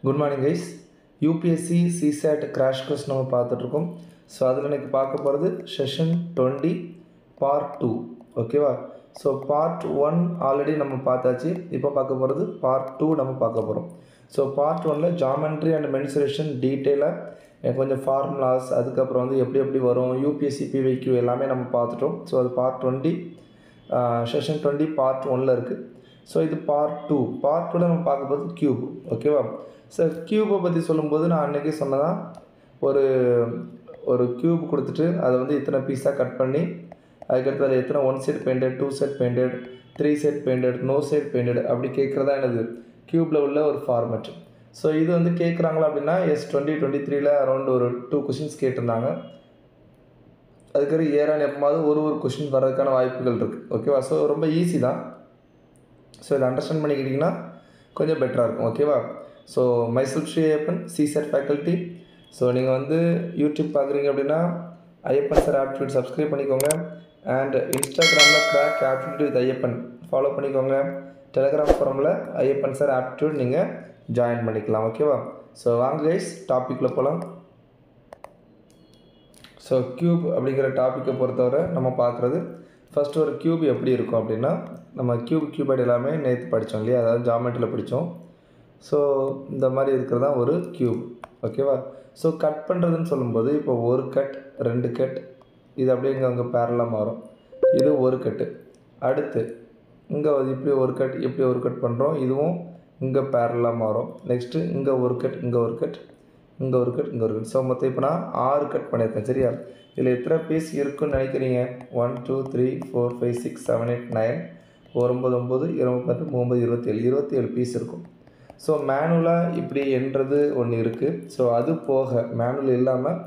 Good morning guys. UPSC CSAT crash course நம்ம பார்த்துட்ருக்கோம். So அதில் எனக்கு பார்க்க போகிறது செஷன் 20 பார்ட் 2. ஓகேவா? ஸோ பார்ட் 1 ஆல்ரெடி நம்ம பார்த்தாச்சு. இப்போ பார்க்க போகிறது பார்ட் 2 நம்ம பார்க்க போகிறோம். ஸோ பார்ட் 1ல் ஜாமெண்ட்ரி அண்ட் மென்சுரேஷன் டீட்டெயிலாக கொஞ்சம் ஃபார்முலாஸ், அதுக்கப்புறம் வந்து எப்படி எப்படி வரும், யூபிஎஸ்சி பிவைக்யூ எல்லாமே நம்ம பார்த்துட்டோம். ஸோ அது பார்ட் 20 செஷன் 20 பார்ட் 1ல் இருக்குது. ஸோ இது பார்ட் 2. பார்ட் 2ல் நம்ம பார்க்க போகிறது கியூப். ஓகேவா? ஸோ கியூபை பற்றி சொல்லும்போது நான் அன்றைக்கி சொன்னதான், ஒரு கியூப் கொடுத்துட்டு அதை வந்து இத்தனை பீஸாக கட் பண்ணி அதுக்கடுத்து அதில் எத்தனை 1 side painted, 2 side painted, 3 side painted, no side painted அப்படி கேட்குறதா என்னது கியூப்பில் உள்ள ஒரு ஃபார்மெட். ஸோ இது வந்து கேட்குறாங்களா அப்படின்னா S2023ல் அரௌண்ட் ஒரு 2 கொஷின்ஸ் கேட்டிருந்தாங்க. அதுக்கப்புறம் ஏறான் எப்போது ஒரு கொஷின் வர்றதுக்கான வாய்ப்புகள் இருக்குது. ஓகேவா? ஸோ ரொம்ப ஈஸி தான். ஸோ இதை அண்டர்ஸ்டாண்ட் பண்ணிக்கிட்டிங்கன்னா கொஞ்சம் பெட்டராக இருக்கும். ஓகேவா? So myself Shri Ayyappan, CSAT faculty. So நீங்கள் வந்து யூடியூப் பார்க்குறீங்க அப்படின்னா ஐயப்பன் சார் ஆப்டிடியூட் சப்ஸ்கிரைப் பண்ணிக்கோங்க. அண்ட் இன்ஸ்டாகிராமில் crack aptitude with Ayyappan follow பண்ணிக்கோங்க. டெலிகிராம் ஃபாரமில் ஐயப்பன் சார் ஆப்டிடியூட் நீங்கள் ஜாயின் பண்ணிக்கலாம். ஓகேவா? ஸோ வாங்க கைஸ் டாப்பிக்கில் போகலாம். ஸோ கியூப் அப்படிங்கிற டாப்பிக்கை பொறுத்தவரை நம்ம பார்க்குறது ஃபஸ்ட்டு ஒரு கியூப் எப்படி இருக்கும் அப்படின்னா, நம்ம கியூபாய்டு எல்லாமே நேற்று படித்தோம் இல்லையா, அதாவது ஜாமெட்ரியில் படித்தோம். ஸோ இந்த மாதிரி இருக்கிறது தான் ஒரு கியூப். ஓகேவா? ஸோ கட் பண்ணுறதுன்னு சொல்லும்போது இப்போ ஒரு கட், 2 கட், இது அப்படியே இங்கே பேரலாக மாறும். இது ஒரு கட்டு. அடுத்து இங்கே இப்படி ஒரு கட், இப்படி ஒரு கட் பண்ணுறோம், இதுவும் இங்கே பேரலாக மாறும். நெக்ஸ்ட்டு இங்கே ஒரு கட், இங்கே ஒரு கட், இங்கே ஒரு கட், இங்கே ஒரு கட். ஸோ மொத்தம் இப்போ நான் 6 கட் பண்ணியிருக்கேன். சரியா? இதில் எத்தனை பீஸ் இருக்குன்னு நினைக்கிறீங்க? 1 2 3 4 5 6 7 8 9 9 9 20 30 27 பீஸ் இருக்கும். ஸோ மேனுவலாக இப்படி என்றது ஒன்று இருக்குது. ஸோ அது போக மேனுவல் இல்லாமல்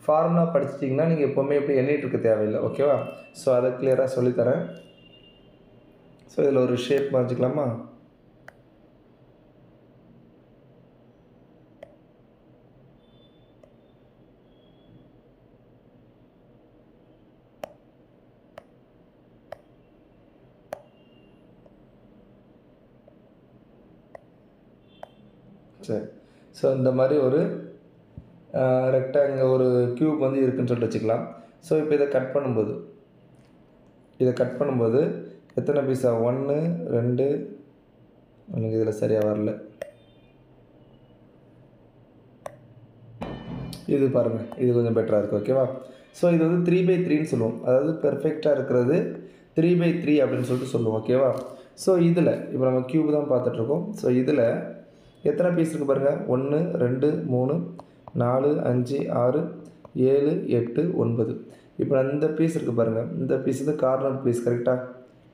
ஃபார்முலா படிச்சிட்டிங்கன்னா நீங்கள் எப்போவுமே இப்படி எண்ணிட்டு இருக்க தேவையில்லை. ஓகேவா? ஸோ அதை கிளியராக சொல்லித்தரேன். ஸோ இதில் ஒரு ஷேப் வச்சுக்கலாமா? சரி. ஸோ இந்த மாதிரி ஒரு ரெக்டாங்கிள் ஒரு கியூப் வந்து இருக்குதுன்னு சொல்லிட்டு வச்சுக்கலாம். ஸோ இப்போ இதை கட் பண்ணும்போது எத்தனை பீஸா? 1 2 எனக்கு இதில் சரியாக வரல. இது பாருங்கள், இது கொஞ்சம் பெட்டராக இருக்குது. ஓகேவா? ஸோ இது வந்து 3/3ன்னு சொல்லுவோம். அதாவது பெர்ஃபெக்டாக இருக்கிறது 3/3 அப்படின்னு சொல்லிட்டு சொல்லுவோம். ஓகேவா? ஸோ இதில் இப்போ நம்ம கியூப் தான் பார்த்துட்ருக்கோம். ஸோ இதில் எத்தனை பீஸ் இருக்குது பாருங்கள்? 1 2 3 4 5 6 7 8 9. இப்போ இந்த பீஸ் இருக்குது பாருங்கள், இந்த பீஸ் வந்து கார்னர் பீஸ். கரெக்டாக?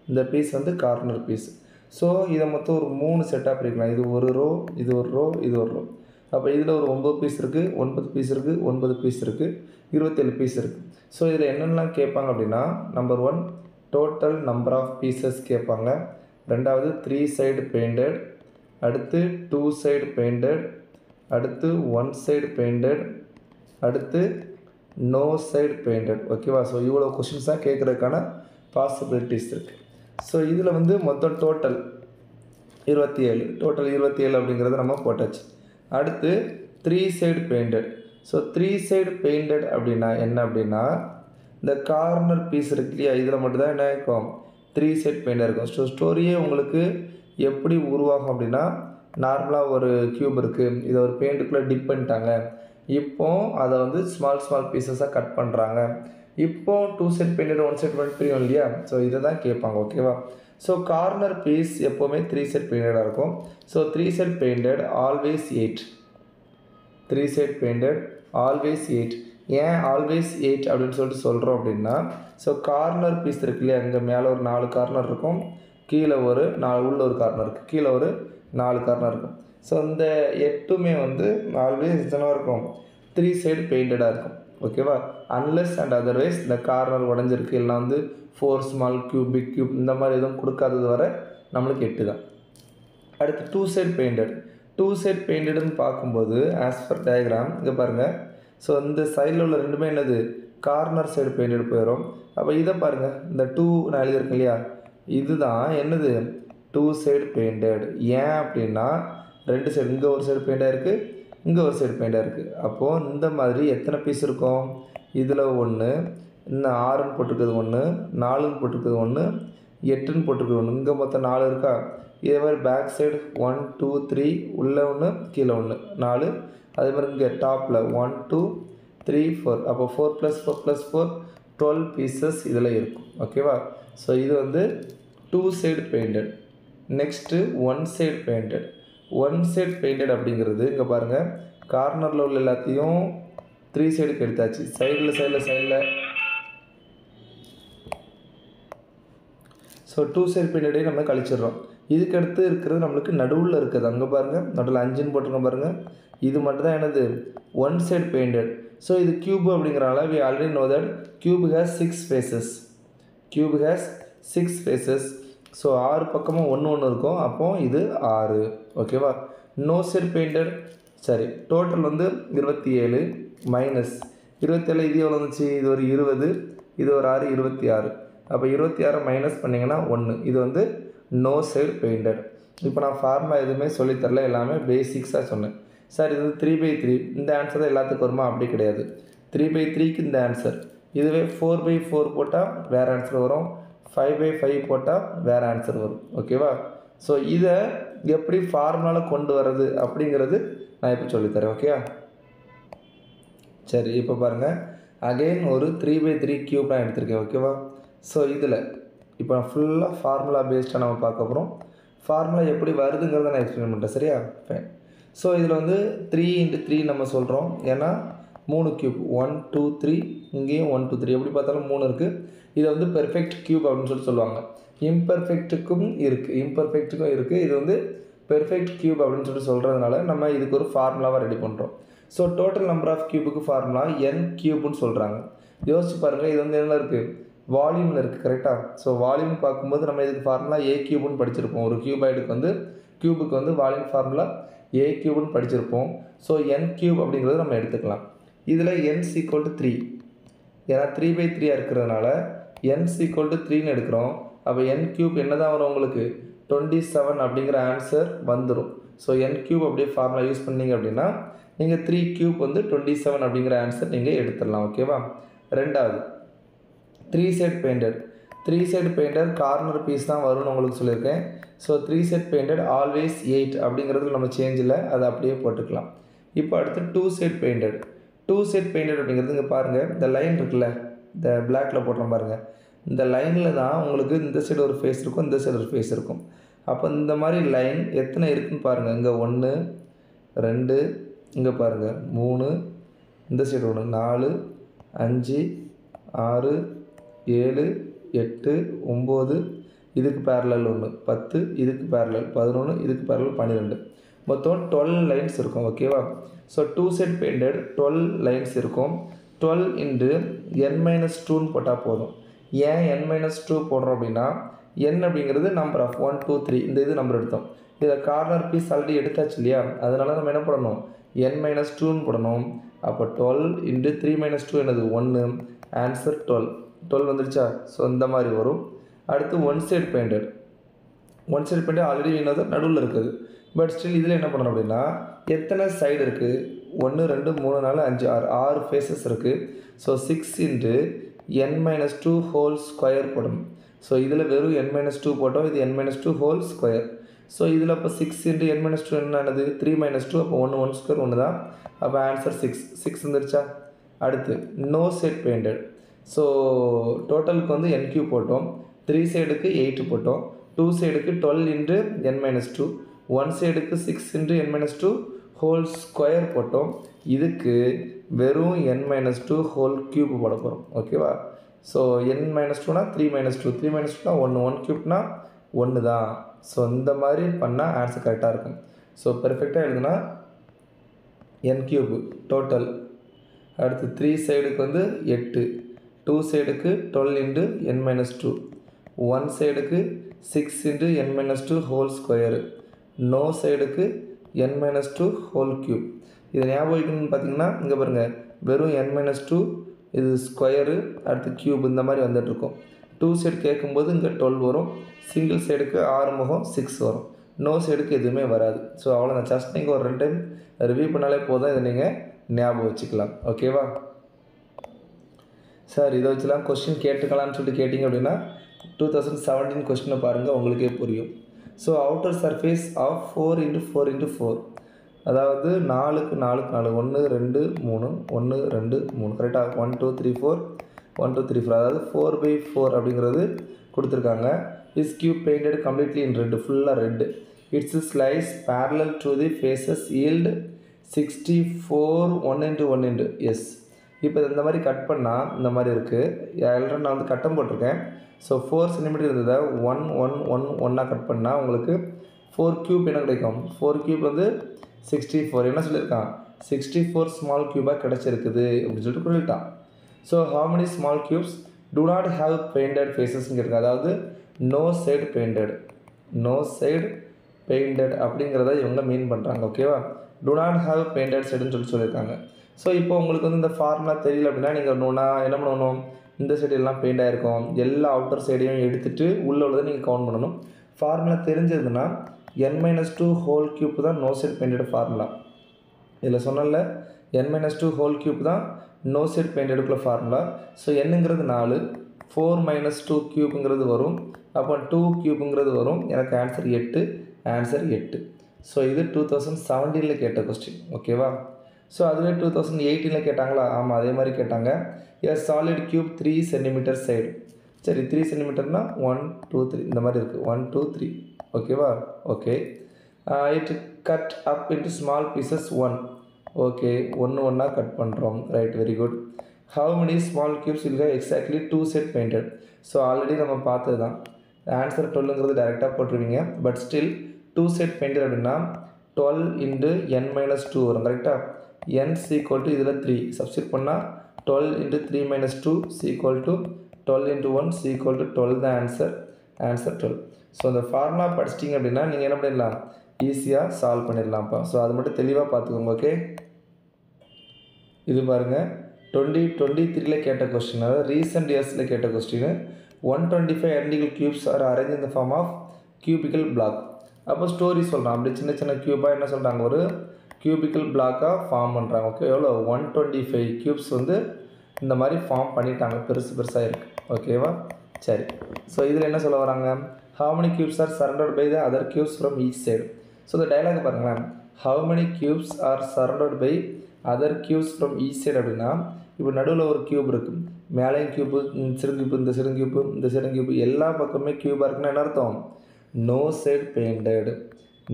இந்த பீஸ் வந்து கார்னர் பீஸ். ஸோ இதை மொத்தம் ஒரு 3 செட்டாக பிரிக்கலாம். இது ஒரு ரோ, இது ஒரு ரோ, இது ஒரு ரோ. அப்போ இதில் ஒரு 9 பீஸ் இருக்குது, 9 பீஸ் இருக்குது, 9 பீஸ் இருக்குது, 27 பீஸ் இருக்குது. ஸோ இதில் என்னென்னலாம் கேட்பாங்க அப்படின்னா, number 1 total number of pieces கேட்பாங்க. ரெண்டாவது 3 சைடு பெயிண்டட், அடுத்து 2 சைடு பெயிண்டட், அடுத்து 1 சைடு பெயிண்டட், அடுத்து நோ சைடு பெயிண்டட். ஓகேவா? ஸோ இவ்வளோ கொஷின்ஸாக கேட்குறதுக்கான பாசிபிலிட்டிஸ் இருக்குது. ஸோ இதில் வந்து மொத்தம் டோட்டல் 27 அப்படிங்கிறத நம்ம போட்டாச்சு. அடுத்து 3 side painted. So 3 side painted அப்படின்னா என்ன அப்படின்னா, இந்த கார்னர் பீஸ் இருக்கு இல்லையா, இதில் மட்டும்தான் என்ன இருக்கும்? 3 சைடு பெயிண்டட் இருக்கும். ஸோ ஸ்டோரியே உங்களுக்கு எப்படி உருவாகும் அப்படின்னா, நார்மலாக ஒரு கியூப் இருக்குது, இதை ஒரு பெயிண்ட்டுக்குள்ளே டிப் பண்ணிட்டாங்க. இப்போது அதை வந்து ஸ்மால் பீசஸாக கட் பண்ணுறாங்க. இப்போது 2 சைட் பெயிண்டட், 1 சைட் பெயிண்டட் பிரியும் இல்லையா? ஸோ இதை தான் கேட்பாங்க. ஓகேவா? ஸோ கார்னர் பீஸ் எப்போவுமே 3 சைட் பெயிண்டடாக இருக்கும். So 3 side painted always 8. 3 side painted always 8. ஏன் ஆல்வேஸ் 8 அப்படின்னு சொல்லிட்டு சொல்கிறோம் அப்படின்னா, ஸோ கார்னர் பீஸ் இருக்கு இல்லையா, இங்கே மேலே ஒரு 4 கார்னர் இருக்கும், கீழே ஒரு 4, உள்ள ஒரு கார்னர் இருக்குது, கீழே ஒரு 4 கார்னர் இருக்கும். ஸோ இந்த 8மே வந்து ஆல்வேஸ் இதெல்லாம் இருக்கும் 3 சைடு பெயிண்டடாக இருக்கும். ஓகேவா? அன்லெஸ் அண்ட் அதர்வைஸ் இந்த கார்னர் உடஞ்சிருக்கு, இல்லைனா வந்து 4 ஸ்மால் கியூப், பிக் கியூப் இந்த மாதிரி எதுவும் கொடுக்காதது வரை நம்மளுக்கு 8 தான். அடுத்து 2 சைடு பெயிண்டட். 2 சைடு பெயிண்டட்னு பார்க்கும்போது ஆஸ் பர் டயக்ராம் இங்கே பாருங்கள். ஸோ இந்த சைடில் உள்ள ரெண்டுமே என்னது? கார்னர் சைடு பெயிண்டட் போயிடும். அப்போ இதை பாருங்கள், இந்த 2 நான் எழுதியிருக்கேன் இல்லையா, இதுதான் என்னது? 2 சைடு பெயிண்டட். ஏன் அப்படின்னா ரெண்டு சைடு இங்கே ஒரு சைடு பெயிண்ட் ஆகிருக்கு, இங்கே ஒரு சைடு பெயிண்ட் ஆகிருக்கு. அப்போது இந்த மாதிரி எத்தனை பீஸ் இருக்கும்? இதில் 1, இன்னும் 6ன்னு போட்டிருக்குது 1, 4ன்னு போட்டிருக்குது 1, 8ன்னு போட்டிருக்குது 1, இங்கே மொத்தம் 4 இருக்கா? இதே மாதிரி பேக் சைடு 1 2 3 உள்ளே 1 கீழே 1 4. அதே மாதிரி இங்கே டாப்பில் 1 2 3 4. அப்போ 4 + 4 + 4 12 பீசஸ் இதில் இருக்கும். ஓகேவா? ஸோ இது வந்து 2 side painted. Next 1 side painted. 1 side painted அப்படிங்கிறது இங்கே பாருங்கள், கார்னரில் உள்ள எல்லாத்தையும் 3 சைடுக்கு எடுத்தாச்சு. சைடில் ஸோ 2 சைடு பெயிண்டடே நம்ம கழிச்சிடுறோம். இதுக்கு அடுத்து இருக்கிறது நம்மளுக்கு நடுவில் இருக்குது. அங்கே பாருங்கள், நடுவில் 5ன்னு போட்டிருக்கோம் பாருங்கள். இது மட்டும் தான் என்னது? 1 சைடு பெயிண்டட். ஸோ இது கியூப் அப்படிங்கிறனால we already know that cube has 6 faces. Cube has 6 faces. So 6 பக்கமும் 1 1 இருக்கும். அப்போது இது 6. ஓகேவா? No side painted. சரி, டோட்டல் வந்து 27 மைனஸ் 27. இது எவ்வளோ வந்துச்சு? இது ஒரு 20, இது ஒரு 6 26. அப்போ 26 மைனஸ் பண்ணிங்கன்னா 1. இது வந்து நோ சைடு பெயிண்டட். இப்போ நான் ஃபார்முலா எதுவுமே சொல்லித்தரல, எல்லாமே பேசிக்ஸாக சொன்னேன். சார் இது 3/3 இந்த ஆன்சர் தான் எல்லாத்துக்கும் வருமா? அப்படி கிடையாது. 3/3க்கு இந்த ஆன்சர். இதுவே 4/4 போட்டால் வேறு ஆன்சர் வரும், 5/5 போட்டால் வேறு ஆன்சர் வரும். ஓகேவா? ஸோ இதை எப்படி ஃபார்முலாவில் கொண்டு வர்றது அப்படிங்கிறது நான் இப்போ சொல்லித்தரேன். ஓகே? சரி, இப்போ பாருங்கள், அகெயின் ஒரு 3/3 கியூப் நான் எடுத்திருக்கேன். ஓகேவா? ஸோ இதில் இப்போ நான் ஃபுல்லாக ஃபார்முலா பேஸ்டாக நம்ம பார்க்க போகிறோம். ஃபார்முலா எப்படி வருதுங்கிறத நான் எக்ஸ்பிளைன் பண்ணுறேன். சரியா? ஃபைன். ஸோ இதில் வந்து 3 × 3 நம்ம சொல்கிறோம். ஏன்னா 3 கியூப், 1 2 3, இங்கேயும் 1 2 3, எப்படி பார்த்தாலும் 3 இருக்குது. இதை வந்து பெர்ஃபெக்ட் கியூப் அப்படின்னு சொல்லுவாங்க. இம்பர்ஃபெக்ட்டுக்கும் இருக்குது. இது வந்து பெர்ஃபெக்ட் கியூப் அப்படின்னு சொல்கிறதுனால நம்ம இதுக்கு ஒரு ஃபார்முலாவாக ரெடி பண்ணுறோம். ஸோ டோட்டல் நம்பர் ஆஃப் கியூபுக்கு ஃபார்முலா n கியூப்னு சொல்கிறாங்க. யோசிச்சு பாருங்கள், இது வந்து என்ன இருக்குது? வால்யூமில் இருக்குது. கரெக்டாக? ஸோ வால்யூம் பார்க்கும்போது நம்ம இதுக்கு ஃபார்முலா a கியூப்னு படிச்சிருப்போம். ஒரு கியூபுக்கு வந்து வால்யூம் ஃபார்முலா a கியூப்னு படிச்சிருப்போம். ஸோ n கியூப் அப்படிங்கிறது நம்ம எடுத்துக்கலாம். இதில் n = 3, ஏன்னா 3/3 இருக்கிறதுனால n = 3ன்னு எடுக்கிறோம். அப்போ n கியூப் என்ன தான் வரும்? உங்களுக்கு 27 அப்படிங்கிற ஆன்சர் வந்துடும். ஸோ n கியூப் அப்படியே ஃபார்முலா யூஸ் பண்ணிங்க அப்படின்னா நீங்கள் 3 கியூப் வந்து 27 அப்படிங்கிற ஆன்சர் நீங்கள் எடுத்துடலாம். ஓகேவா? ரெண்டாவது 3 side painted. 3 side painted corner piece தான் வரும்னு உங்களுக்கு சொல்லியிருக்கேன். ஸோ 3 சைடு பெயிண்டட் ஆல்வேஸ் 8 அப்படிங்கிறதுல நம்ம சேஞ்ச் இல்லை, அதை அப்படியே போட்டுக்கலாம். இப்போ அடுத்து 2 சைடு பெயிண்டட். 2 சைடு பெயிண்டட் அப்படிங்கிறது இங்கே பாருங்கள், இந்த லைன் இருக்குல்ல, இந்த பிளாக்கில் போட்டுறோம் பாருங்கள். இந்த லைனில் தான் உங்களுக்கு இந்த சைடு ஒரு ஃபேஸ் இருக்கும், இந்த சைடு ஒரு ஃபேஸ் இருக்கும். அப்போ இந்த மாதிரி லைன் எத்தனை இருக்குதுன்னு பாருங்கள். இங்கே 1 2, இங்கே பாருங்கள் 3, இந்த சைடு 1 4 5 6 7 8 9, இதுக்கு பேரலல் 1 10, இதுக்கு பேரலல் 11, இதுக்கு பேரலல் 12, மொத்தம் 12 லைன்ஸ் இருக்கும். ஓகேவா? ஸோ 2 சைடு பெயிண்டட் 12 லைன்ஸ் இருக்கும். 12 × n-2ன்னு போட்டால் போதும். ஏன் n-2 போடுறோம் அப்படின்னா, n அப்படிங்கிறது நம்பர் ஆஃப் 1 2 3, இந்த இது நம்பர் எடுத்தோம். இதில் கார்னர் பீஸ் ஆல்ரெடி எடுத்தாச்சு இல்லையா? அதனால நம்ம என்ன பண்ணணும்? n-2ன்னு போடணும். அப்போ 12 × 3 - 2 என்னது? 1. ஆன்சர் 12 வந்துடுச்சா? ஸோ இந்த மாதிரி வரும். அடுத்து 1 side painted. 1 side painted already இன்னொரு நடுவில் இருக்குது. பட் ஸ்டில் இதில் என்ன பண்ணணும் அப்படின்னா, எத்தனை சைடு இருக்குது? 1 2 3 4 5 6 ஃபேஸஸ் இருக்குது. ஸோ 6 × n-2 ஹோல் ஸ்கொயர் போடணும். ஸோ இதில் வெறும் n-2 போட்டோம், இது n-2 ஹோல் ஸ்கொயர். ஸோ இதில் அப்போ 6 × n-2 என்னது? 3 - 2, அப்போ 1 1 ஸ்கொயர் 1 தான். அப்போ ஆன்சர் 6 வந்துருச்சா? அடுத்து நோ சைடு பெயிண்டட். ஸோ டோட்டலுக்கு வந்து n கியூப் போட்டோம், 3 சைடுக்கு 8 போட்டோம், 2 சைடுக்கு 12 × n-2, 1 சைடுக்கு 6 × n-2 ஹோல் ஸ்கொயர் போட்டோம். இதுக்கு வெறும் n-2 ஹோல் கியூப் போட போகிறோம். ஓகேவா? ஸோ n-2னா 3 - 2, 3 - 2னா 1, 1 கியூப்னா 1 தான். ஸோ இந்த மாதிரி பண்ணால் ஆன்சர் கரெக்டாக இருக்கும். ஸோ பெர்ஃபெக்டாக எழுதுனா n கியூப் டோட்டல். அடுத்து 3 சைடுக்கு வந்து 8, 2 சைடுக்கு 12 × n-2, 1 சைடுக்கு 6 × n-2 ஹோல் ஸ்கொயரு, நோ சைடுக்கு n-2 ஹோல் கியூப். இதை ஞாபகம் வைக்கணும்னு பார்த்தீங்கன்னா இங்கே பாருங்கள், வெறும் n-2 இது ஸ்கொயரு, அடுத்து கியூப், இந்த மாதிரி வந்துட்டுருக்கும். 2 சைடு கேட்கும்போது இங்கே 12 வரும், சிங்கிள் சைடுக்கு 6 முகம் 6 வரும். நோ சைடுக்கு எதுவுமே வராது. ஸோ அவ்வளோதான். ஜஸ்ட் நீங்கள் ஒரு 2 டைம் ரிவ்யூ பண்ணாலே போதும். இதை நீங்கள் ஞாபகம் வச்சுக்கலாம். ஓகேவா? சார் இதை வச்சுலாம் கொஸ்டின் கேட்டுக்கலாம்னு சொல்லிட்டு கேட்டிங்க அப்படின்னா 2017 கொஸ்டினை பாருங்கள், உங்களுக்கே புரியும். So outer surface of 4x4x4, அதாவது 4க்கு 4க்கு 4, 1 2 3, 1 2 3, கரெக்டாக 1 2 3 4, 1 2 3 4, அதாவது 4x4 அப்படிங்கிறது கொடுத்துருக்காங்க. Is cube painted completely in red, ஃபுல்லாக red. Its slice parallel to the faces yield 64 1x1. Yes. இப்போ இந்த மாதிரி கட் பண்ணால் இந்த மாதிரி இருக்குது. ஆல்ரெடி நான் வந்து கட்டம் போட்டிருக்கேன். ஸோ 4 சென்டிமீட்டர் இருந்ததை 1 1 1 1ஆக கட் பண்ணால் உங்களுக்கு 4 கியூப் என்ன கிடைக்கும்? 4 கியூப் வந்து 64. என்ன சொல்லியிருக்கான்? 64 ஸ்மால் கியூபாக கிடச்சிருக்குது அப்படின்னு சொல்லிட்டு சொல்லிட்டான். So how many small cubes do not have painted faces-ன்னு கேட்குறாங்க. அதாவது no side painted, no side painted அப்படிங்கிறத இவங்க மீன் பண்ணுறாங்க. ஓகேவா? do not have painted side-ன்னு சொல்லியிருக்காங்க. ஸோ இப்போ உங்களுக்கு வந்து இந்த ஃபார்முலா தெரியல அப்படின்னா நீங்கள் என்ன பண்ணணும்? இந்த சைடு எல்லாம் பெயிண்ட் ஆகிருக்கும், எல்லா அவுட்டர் சைடையும் எடுத்துகிட்டு உள்ளே உள்ளதை நீங்கள் கவுண்ட் பண்ணணும். ஃபார்முலா தெரிஞ்சதுன்னா n-2 ஹோல் கியூப் தான் நோ சைட் பெயிண்டட் ஃபார்முலா. இதில் சொன்னல n-2 ஹோல் கியூப் தான் நோ சைட் பெயிண்டடுக்குள்ள ஃபார்முலா. ஸோ என்னங்கிறது 4, 4 - 2 கியூப்புங்கிறது வரும். அப்போ 2 கியூப்புங்கிறது வரும். எனக்கு ஆன்சர் 8. ஆன்சர் 8. ஸோ இது 2017 கேட்ட கொஸ்டின். ஓகேவா? ஸோ அதுவே 2018 கேட்டாங்களா? ஆமாம், அதே மாதிரி கேட்டாங்க. எ சாலிட் கியூப் 3 சென்டிமீட்டர் சைடு. சரி, 3 சென்டிமீட்டர்னா 1 2 3 இந்த மாதிரி இருக்குது. 1 2 3. ஓகேவா? Okay. It cut up into small pieces 1. Okay, ஒன்றா கட் பண்ணுறோம். Right, very good. How many small cubes will have exactly 2 set painted? So already நம்ம பார்த்தது தான். ஆன்சர் 12ங்கிறது டேரெக்டாக போட்டுருவீங்க. பட் ஸ்டில் 2 செட் பெயிண்டட் அப்படின்னா 12 × n-2 வரும். கரெக்டாக? n = இதில் 3 சப்ஸ்டிட் பண்ணால் 12 × 3 - 2 = 12 × 1 = 12 தான் ஆன்சர். ஆன்சர் 12. ஸோ அந்த ஃபார்முலா படிச்சிட்டிங்க அப்படின்னா நீங்கள் என்ன பண்ணிடலாம்? ஈஸியாக சால்வ் பண்ணிடலாம்ப்பா. ஸோ அது மட்டும் தெளிவாக பார்த்துக்கோங்க. ஓகே, இது பாருங்கள், 2023 கேட்ட கொஸ்டின், அதாவது ரீசெண்ட் இயர்ஸில் கேட்ட question. 125 identical cubes are arrange in the form of cubical block. அப்போ ஸ்டோரி சொல்கிறான். அப்படி சின்ன சின்ன கியூபாக என்ன சொல்கிறாங்க? ஒரு கியூபிக்கல் பிளாக்காக ஃபார்ம் பண்ணுறாங்க. ஓகே, எவ்வளோ? 125 கியூப்ஸ் வந்து இந்த மாதிரி ஃபார்ம் பண்ணிட்டாங்க. பெருசாக இருக்குது. ஓகேவா? சரி. ஸோ இதில் என்ன சொல்ல வராங்க? how many cubes are surrounded by the other cubes from each side? So இந்த டைலாக் பாருங்களேன். how many cubes are surrounded by other cubes from each side அப்படின்னா, இப்போ நடுவில் ஒரு கியூப் இருக்குது, மேலேயும் கியூப்பு, சிறுங்கியூப்பு, இந்த சிறுங்கியூப்பு, இந்த சிறுங்கியூப்பு, எல்லா பக்கமே கியூபாக இருக்குன்னா என்ன அர்த்தம்? No side painted.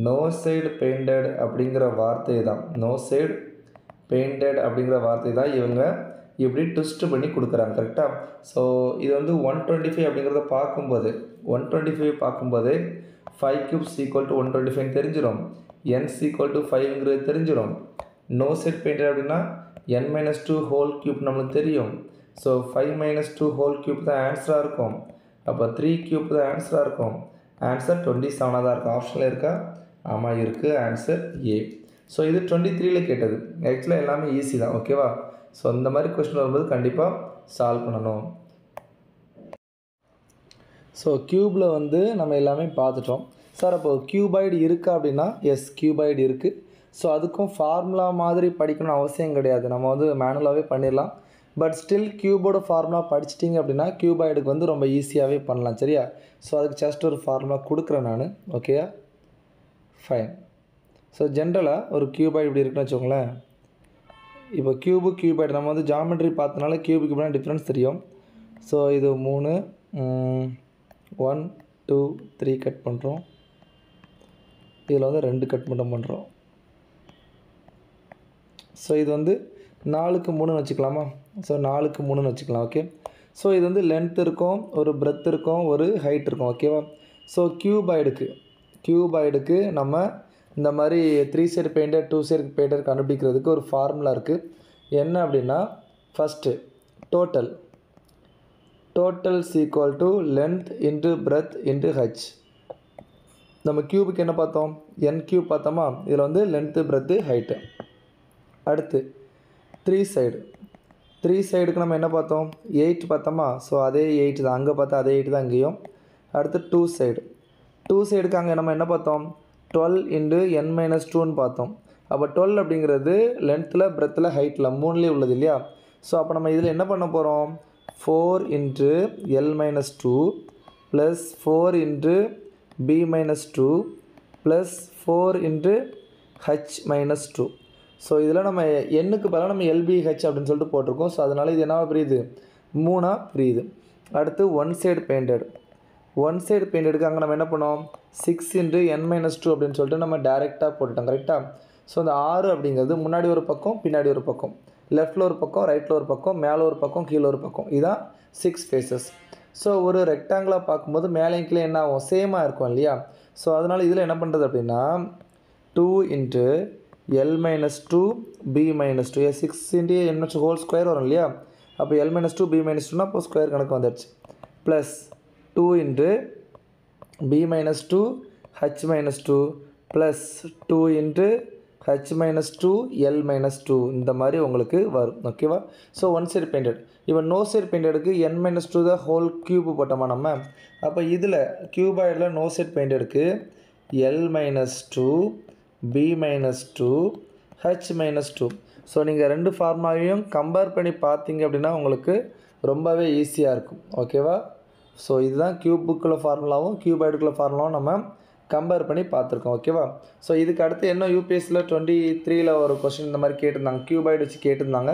No side painted அப்படிங்கிற வார்த்தை தான், நோ சைடு பெயிண்டட் அப்படிங்கிற வார்த்தை தான் இவங்க இப்படி ட்விஸ்ட் பண்ணி கொடுக்குறாங்க. கரெக்டாக? ஸோ இது வந்து 125 அப்படிங்கிறத பார்க்கும்போது 125 பார்க்கும்போது 5 cubes = 125 தெரிஞ்சிடும். n = 5ங்கிறது தெரிஞ்சிடும். நோ செட் பெயிண்டட் அப்படின்னா n-2 ஹோல் கியூப் நம்மளுக்கு தெரியும். ஸோ 5 - 2 ஹோல் கியூப் தான் ஆன்சராக இருக்கும். அப்போ 3 கியூப் தான் ஆன்சராக இருக்கும். ஆன்சர் 27 தான் இருக்கும். ஆப்ஷனில் இருக்கா? ஆமாம், இருக்குது. Answer A. ஸோ இது 23 கேட்டது. ஆக்சுவலாக எல்லாமே ஈஸி தான். ஓகேவா? ஸோ இந்த மாதிரி கொஸ்டின் வரும்போது கண்டிப்பாக சால்வ் பண்ணணும். ஸோ க்யூப்பில் வந்து நம்ம எல்லாமே பார்த்துட்டோம். சார் அப்போ கியூபாய்டு இருக்கா அப்படின்னா, எஸ், கியூபாய்டு இருக்குது. ஸோ அதுக்கும் ஃபார்முலா மாதிரி படிக்கணும்னு அவசியம் கிடையாது. நம்ம வந்து மேனுவலாகவே பண்ணிடலாம். பட் ஸ்டில் கியூபோட ஃபார்முலா படிச்சிட்டிங்க அப்படின்னா கியூபாய்டுக்கு வந்து ரொம்ப ஈஸியாகவே பண்ணலாம். சரியா? ஸோ அதுக்கு ஜஸ்ட் ஒரு ஃபார்முலா கொடுக்குறேன் நான். ஓகேயா? ஃபைன். ஸோ ஜென்ரலாக ஒரு கியூபாய்டு இப்படி இருக்குன்னு வச்சுக்கோங்களேன். இப்போ கியூபாய்டு நம்ம வந்து ஜாமெட்ரி பார்த்தனால கியூபுக்கு இப்படினா டிஃப்ரென்ஸ் தெரியும். ஸோ இது 3 1 2 3 கட் பண்ணுறோம். இதில் வந்து 2 கட் மட்டும் பண்ணுறோம். ஸோ இது வந்து 4க்கு 3ன்னு வச்சுக்கலாமா? ஸோ 4க்கு 3ன்னு வச்சுக்கலாம். ஓகே. ஸோ இது வந்து லென்த் இருக்கும், ஒரு பிரெத் இருக்கும், ஒரு ஹைட் இருக்கும். ஓகேவா? ஸோ கியூபாய்டுக்கு நம்ம இந்த மாதிரி 3 சைடு பெயிண்டர் 2 சைடு பெயிண்டர் கண்டுபிடிக்கிறதுக்கு ஒரு ஃபார்முலா இருக்குது. என்ன அப்படின்னா, first total = length into breadth into h. நம்ம கியூபுக்கு என்ன பார்த்தோம்? n கியூப் பார்த்தோமா? இதில் வந்து லென்த்து, பிரெத்து, ஹைட்டு. அடுத்து 3 சைடுக்கு நம்ம என்ன பார்த்தோம்? 8 பார்த்தோமா? ஸோ அதே 8 தான் அங்கே பார்த்தா, அதே 8 தான் இங்கேயும். அடுத்து 2 சைடுக்கு அங்கே நம்ம என்ன பார்த்தோம்? 12 இன்ட்டு n மைனஸ் 2ன்னு பார்த்தோம். அப்போ 12 அப்படிங்கிறது லென்த்தில் பிரெத்தில் ஹைட்டில் மூணுலேயே உள்ளது இல்லையா? ஸோ அப்போ நம்ம இதில் என்ன பண்ண போகிறோம்? 4 into l minus 2 plus 4 into b minus 2 plus 4 into h minus 2. So இதில் நம்ம எண்ணுக்கு பதிலாக நம்ம LBH அப்படின்னு சொல்லிட்டு போட்டிருக்கோம். ஸோ அதனால் இது என்னவா பிரியுது? 3ஆக பிரியுது. அடுத்து one side painted. One side பெயிண்டடுக்கு அங்கே நம்ம என்ன பண்ணோம்? 6 இன்ட்டு n மைனஸ் 2 அப்படின்னு சொல்லிட்டு நம்ம டேரெக்டாக போட்டுட்டோம். கரெக்டாக? ஸோ அந்த 6 அப்படிங்கிறது முன்னாடி ஒரு பக்கம் பின்னாடி ஒரு பக்கம், லெஃப்ட்டில் ஒரு பக்கம் ரைட்டில் ஒரு பக்கம், மேலே ஒரு பக்கம் கீழே ஒரு பக்கம், இதுதான் 6 ஃபேஸஸ். ஸோ ஒரு ரெக்டாங்கிளாக பார்க்கும்போது மேலேயும் கீழே என்ன ஆகும்? சேமாக இருக்கும் இல்லையா? ஸோ அதனால் இதில் என்ன பண்ணுறது அப்படின்னா 2 into l minus 2 b minus 2, 6 into n whole square வரும் இல்லையா? அப்போ l மைனஸ் 2 b மைனஸ் 2னா அப்போ ஸ்கொயர் கணக்கு வந்துடுச்சு. Plus 2 into b minus 2 h minus 2 plus 2 into h minus 2 l minus 2 இந்த மாதிரி உங்களுக்கு வரும். ஓகேவா? So one side painted. இப்போ நோ சைடு பெயிண்டடுக்கு n மைனஸ் 2 தான் ஹோல் க்யூப் போட்டோமா நம்ம? அப்போ இதில் க்யூபாய்டில் நோ சைடு பெயிண்டடுக்கு l minus 2 b minus 2 h minus 2. So நீங்கள் ரெண்டு ஃபார்முலாவையும் கம்பேர் பண்ணி பார்த்தீங்க அப்படின்னா உங்களுக்கு ரொம்பவே ஈஸியாக இருக்கும். ஓகேவா? ஸோ இதுதான் க்யூப் புக்கில் ஃபார்முலாவும் க்யூபாய்டுக்குள்ள ஃபார்முலாவும் நம்ம கம்பேர் பண்ணி பார்த்துருக்கோம். ஓகேவா? ஸோ இதுக்கு அடுத்து என்ன யூபிஎஸ்சியில் 23ல் ஒரு கொஸ்டின் இந்த மாதிரி கேட்டிருந்தாங்க, க்யூபாய்டு வச்சு கேட்டிருந்தாங்க.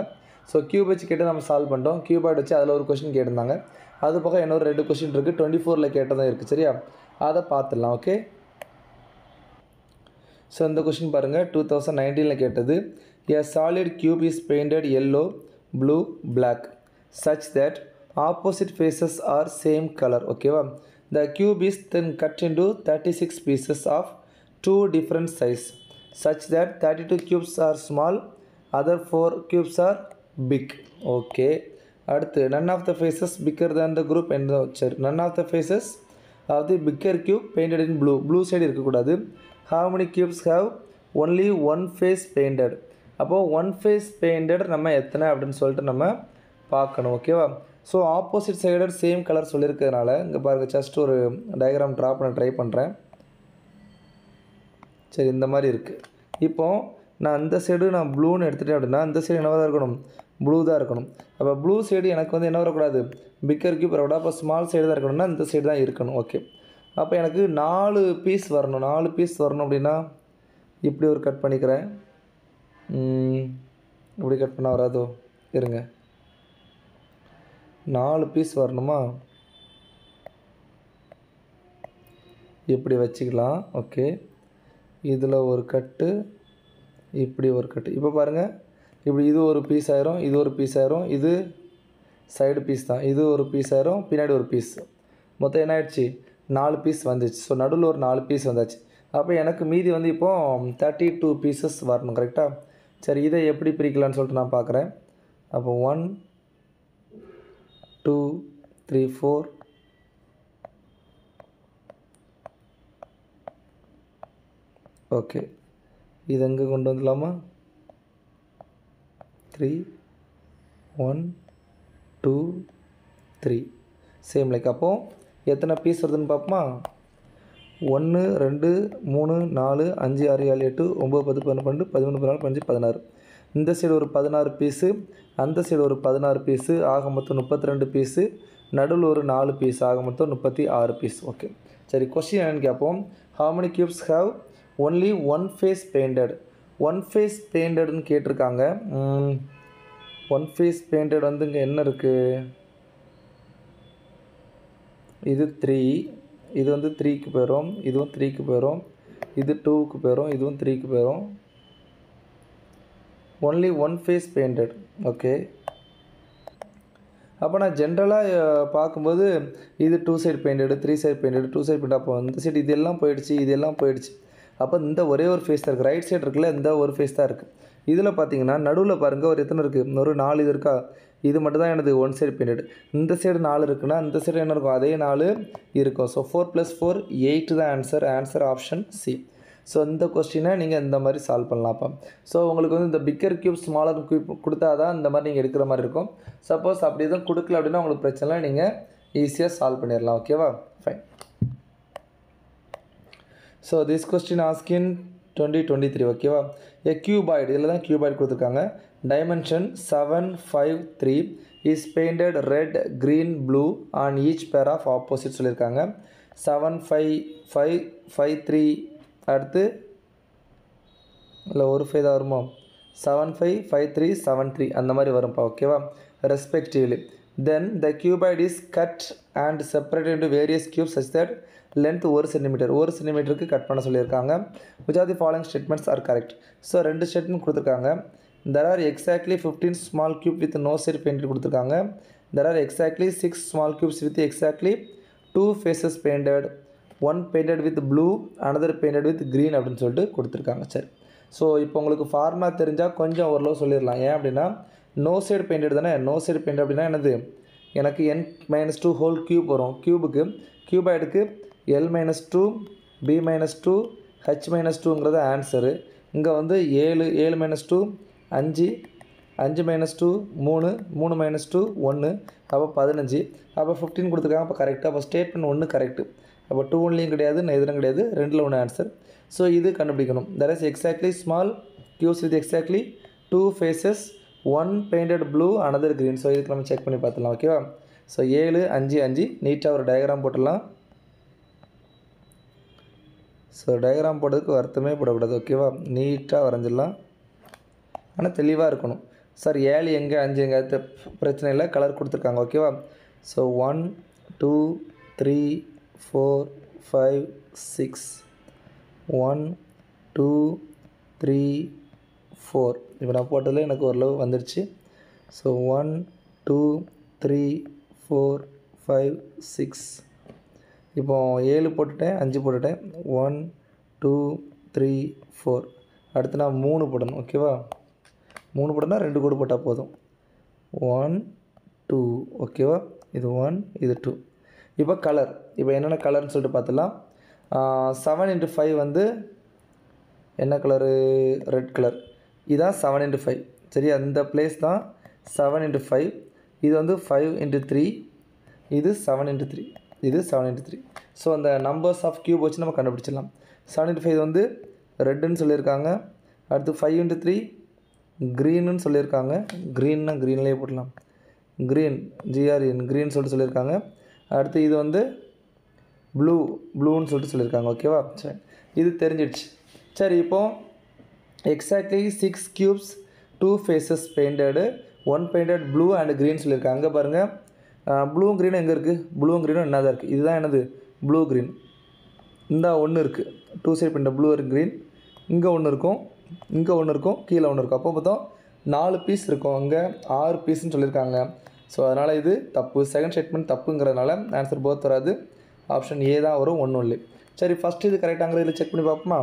ஸோ க்யூப் வச்சு கேட்டு நம்ம சால்வ் பண்ணிட்டோம். க்யூபாய்டு வச்சு அதில் ஒரு கொஸ்டின் கேட்டிருந்தாங்க. அது போக இன்னொரு 2 கொஸ்டின் இருக்குது, 24ல் கேட்டதும் இருக்குது. சரியா? அதை பார்த்துடலாம். ஓகே. ஸோ இந்த கொஸ்டின் பாருங்கள், 2019ல் கேட்டது. A solid cube is painted yellow, blue, black such that opposite faces are same color. ஓகேவா? The cube is then cut into 36 pieces of 2 different size such that 32 cubes are small, other 4 cubes are big. Okay. அடுத்து none of the faces bigger than the group and the சரி none of the faces of the bigger cube painted in blue. Blue side இருக்கக்கூடாது. How many cubes have only one face painted? அப்போது one face painted நம்ம எத்தனை அப்படின்னு சொல்லிட்டு நம்ம பார்க்கணும். ஓகேவா? ஸோ ஆப்போசிட் சைடட் சேம் கலர் சொல்லியிருக்கிறதுனால இங்கே பாருங்கள், ஜஸ்ட் ஒரு டயக்ராம் ட்ரா பண்ண ட்ரை பண்ணுறேன். சரி, இந்த மாதிரி இருக்குது. இப்போது நான் இந்த சைடு நான் ப்ளூன்னு எடுத்துகிட்டேன் அப்படின்னா இந்த சைடு என்னவாக தான் இருக்கணும்? ப்ளூ தான் இருக்கணும். அப்போ ப்ளூ சைடு எனக்கு வந்து என்ன வரக்கூடாது? பிக்கர் கியூப் வரக்கூடாது. அப்போ ஸ்மால் சைடு தான் இருக்கணும்னா இந்த சைடு தான் இருக்கணும். ஓகே. அப்போ எனக்கு 4 பீஸ் வரணும். 4 பீஸ் வரணும் அப்படின்னா இப்படி ஒரு கட் பண்ணிக்கிறேன். இப்படி கட் பண்ண வராதோ? இருங்க, 4 பீஸ் வரணுமா? இப்படி வச்சுக்கலாம். ஓகே. இதில் ஒரு கட்டு, இப்படி ஒரு கட்டு. இப்போ பாருங்கள், இப்படி இது ஒரு பீஸ் ஆயிரும், இது ஒரு பீஸ் ஆயிரும், இது சைடு பீஸ் தான், இது ஒரு பீஸ் ஆயிரும், பின்னாடி ஒரு பீஸ். மொத்தம் என்ன ஆயிடுச்சு? 4 பீஸ் வந்துச்சு. ஸோ நடுவில் ஒரு 4 பீஸ் வந்தாச்சு. அப்போ எனக்கு மீதி வந்து இப்போது 32 பீசஸ் வரணும். கரெக்டாக? சரி, இதை எப்படி பிரிக்கலான்னு சொல்லிட்டு நான் பார்க்குறேன். அப்போ 1 2 3 4 ஓகே. இது எங்கே கொண்டு வந்துடலாமா? 3 1 2 3 சேம் லைக். அப்போது எத்தனை பீஸ் வருதுன்னு பார்ப்போமா? 1 2 3 4 5 6 7 8 9 10 11 12 13 14 15 16. இந்த சைடு ஒரு 16 பீஸு, அந்த சைடு ஒரு 16 பீஸு, ஆக மொத்தம் 32 பீஸு, நடுவில் ஒரு 4 பீஸ், ஆக மொத்தம் 36 பீஸ். ஓகே. சரி, கொஸ்டின் என்னென்னு கேட்போம். how many cubes have only one face painted? One face பெயிண்டட்னு கேட்டிருக்காங்க. ஒன் ஃபேஸ் பெயிண்டட் வந்து இங்கே என்ன இருக்குது? இது 3, இது வந்து 3க்கு போயிடும், இதுவும் 3க்கு போயிடும், இது 2க்கு போயிடும், இதுவும் 3க்கு போயிடும். Only one face painted. Okay. அப்போ நான் ஜென்ரலாக பார்க்கும்போது இது 2 side painted, 3 side painted, 2 side paint. அப்போ இந்த சைடு இதெல்லாம் போயிடுச்சு, இதெல்லாம் போயிடுச்சு. அப்போ இந்த ஒரே ஒரு ஃபேஸ் தான் இருக்குது. ரைட் சைடு இருக்குல்ல, இந்த ஒரு ஃபேஸ் தான் இருக்குது. இதில் பார்த்தீங்கன்னா நடுவில் பாருங்கள் ஒரு எத்தனை இருக்குது? ஒரு 4 இது இருக்கா? இது மட்டும் தான் எனது ஒன் சைடு பெயிண்டட். இந்த சைடு 4 இருக்குன்னா இந்த சைடு என்ன இருக்கும்? அதே 4 இருக்கும். ஸோ 4 + 4 8 தான் answer. Answer option C. So இந்த கொஸ்டினை நீங்கள் இந்த மாதிரி சால்வ் பண்ணலாம். அப்போ ஸோ உங்களுக்கு வந்து இந்த பிக்கர் கியூப் ஸ்மாலர் கியூப் கொடுத்தா தான் இந்த மாதிரி நீங்கள் எடுக்கிற மாதிரி இருக்கும். சப்போஸ் அப்படி எதுவும் கொடுக்கல அப்படின்னா உங்களுக்கு பிரச்சனை இல்லை, நீங்கள் ஈஸியாக சால்வ் பண்ணிடலாம். ஓகேவா? Fine. So this question ask in 2023 ஓகேவா. ஏ கியூபாய்டு இதில் தான் கியூபாய்டு கொடுத்துருக்காங்க. Dimension 753 is painted red green blue on each pair of opposite சொல்லியிருக்காங்க. 75553 அடுத்து இல்லை ஒரு 5 தான் வருமோ, 755373 அந்த மாதிரி வரும்ப்பா ஓகேவா, respectively. Then the cuboid is cut and separate into various cubes such that length 1 centimetre, 1 சென்டிமீட்டருக்கு கட் பண்ண சொல்லியிருக்காங்க. Which are the following statements are correct. So 2 statement கொடுத்துருக்காங்க. There are exactly 15 small cube with no side painted கொடுத்துருக்காங்க. There are exactly 6 small cubes with exactly 2 faces painted, 1 painted with blue another painted with green அப்படின்னு சொல்லிட்டு கொடுத்துருக்காங்க. சரி, so இப்போ உங்களுக்கு formula தெரிஞ்சால் கொஞ்சம் ஓரளவு சொல்லிடலாம். ஏன் அப்படின்னா நோ சைடு பெயிண்டட் தானே. நோ சைடு பெயிண்ட் அப்படின்னா என்னது, எனக்கு n-2 ஹோல் க்யூப் வரும். க்யூபுக்கு கியூபாய்டுக்கு l-2 b-2 h-2ங்கிறது ஆன்சரு. இங்கே வந்து 7 7-2 5 5-2 3 3-2 1 அப்போ 15, அப்போ 15 கொடுத்துருக்காங்க. அப்போ கரெக்டாக. அப்போ ஸ்டேட்மெண்ட் 1 கரெக்டு. அப்போ 2 கிடையாது, எதுவும் கிடையாது, 2ல் 1 ஆன்சர். ஸோ இது கண்டுபிடிக்கணும். That is exactly small cubes with exactly 2 faces, 1 painted blue another green. So இதுக்கு நம்ம செக் பண்ணி பார்த்துலாம் ஓகேவா. ஸோ 7 5 5 நீட்டாக ஒரு டயக்ராம் போட்டுடலாம். ஸோ டயக்ராம் போடுறதுக்கு வருத்தமே போடக்கூடாது ஓகேவா, நீட்டாக வரைஞ்சிடலாம். ஆனால் தெளிவாக இருக்கணும். சார் 7 எங்கே 5 எங்கே அது பிரச்சனை இல்லை, கலர் கொடுத்துருக்காங்க ஓகேவா. ஸோ 1 2 3 4 5 6 1 2 3 4 இப்போ நான் போட்டதில் எனக்கு ஓரளவு வந்துடுச்சு. ஸோ 1 2 3 4 5 6 இப்போ 7 போட்டுட்டேன், 5 போட்டுட்டேன், 1 2 3 4 அடுத்து நான் 3 போடணும் ஓகேவா. 3 போட்டோன்னா 2 கோடு போட்டால் போதும். 1 2 ஓகேவா. இது 1 இது 2. இப்போ கலர், இப்போ என்னென்ன கலர்னு சொல்லிட்டு பார்த்துலாம். 7x5 வந்து என்ன கலரு, ரெட் கலர். இதுதான் 7x5 சரி, அந்த பிளேஸ் தான் 7x5. இது வந்து 5x3, இது 7x3, இது 7x3. ஸோ அந்த நம்பர்ஸ் ஆஃப் கியூப் வச்சு நம்ம கண்டுபிடிச்சிடலாம். 7x5 வந்து ரெட்டுன்னு சொல்லியிருக்காங்க. அடுத்து 5x3 க்ரீனுன்னு சொல்லியிருக்காங்க. க்ரீன்னா க்ரீன்லேயே போடலாம், க்ரீன் GRN க்ரீன் சொல்லிட்டு சொல்லியிருக்காங்க. அடுத்து இது வந்து ப்ளூன்னு சொல்லிட்டு சொல்லியிருக்காங்க ஓகேவா. சரி, இது தெரிஞ்சிடுச்சு. சரி, இப்போது exactly 6 cubes 2 faces painted, 1 painted blue and green சொல்லியிருக்காங்க. அங்கே பாருங்கள், ப்ளூ க்ரீனும் எங்கே இருக்குது, ப்ளூ க்ரீனும் என்ன தான் இருக்குது. இதுதான் என்னது ப்ளூ க்ரீன். இந்த ஒன்று இருக்குது 2 சைடு பெயிண்டட் ப்ளூ க்ரீன். இங்கே ஒன்று இருக்கும், இங்கே ஒன்று இருக்கும், கீழே ஒன்று இருக்கும். அப்போ மொத்தம் 4 பீஸ் இருக்கும். அங்கே 6 பீஸ்ன்னு சொல்லியிருக்காங்க. ஸோ அதனால் இது தப்பு. செகண்ட் ஸ்டேட்மெண்ட் தப்புங்கிறதுனால ஆன்சர் போத் வராது. ஆப்ஷன் ஏ தான் வரும், ஒன்றும் இல்லை. சரி, ஃபஸ்ட்டு இது கரெக்டாங்கிற இதில் செக் பண்ணி பார்ப்போமா.